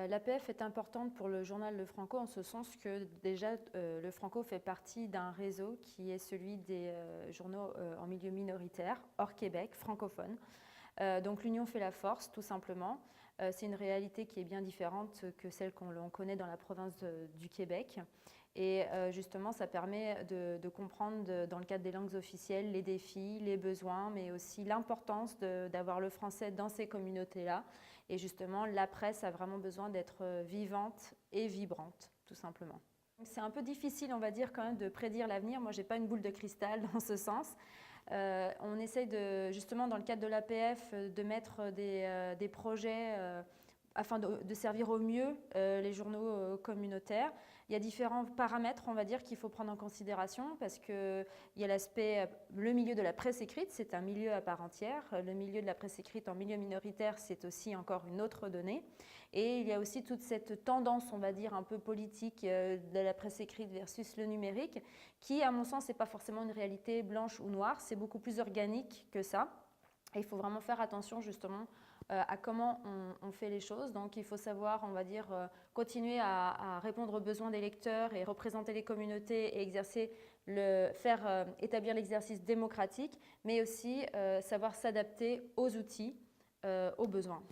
L'APF est importante pour le journal Le Franco en ce sens que déjà Le Franco fait partie d'un réseau qui est celui des journaux en milieu minoritaire, hors Québec, francophone. Donc l'union fait la force, tout simplement. C'est une réalité qui est bien différente que celle qu'on connaît dans la province du Québec. Et justement, ça permet de comprendre dans le cadre des langues officielles les défis, les besoins, mais aussi l'importance d'avoir le français dans ces communautés-là. Et justement, la presse a vraiment besoin d'être vivante et vibrante, tout simplement. C'est un peu difficile, on va dire, quand même, de prédire l'avenir. Moi, je n'ai pas une boule de cristal dans ce sens. On essaye justement, dans le cadre de l'APF, de mettre des projets afin de servir au mieux les journaux communautaires. Il y a différents paramètres, on va dire, qu'il faut prendre en considération parce qu'il y a l'aspect, le milieu de la presse écrite, c'est un milieu à part entière. Le milieu de la presse écrite en milieu minoritaire, c'est aussi encore une autre donnée. Et il y a aussi toute cette tendance, on va dire, un peu politique de la presse écrite versus le numérique, qui, à mon sens, n'est pas forcément une réalité blanche ou noire, c'est beaucoup plus organique que ça. Et il faut vraiment faire attention justement à comment on fait les choses. Donc il faut savoir, on va dire, continuer à répondre aux besoins des lecteurs et représenter les communautés et faire établir l'exercice démocratique, mais aussi savoir s'adapter aux outils, aux besoins.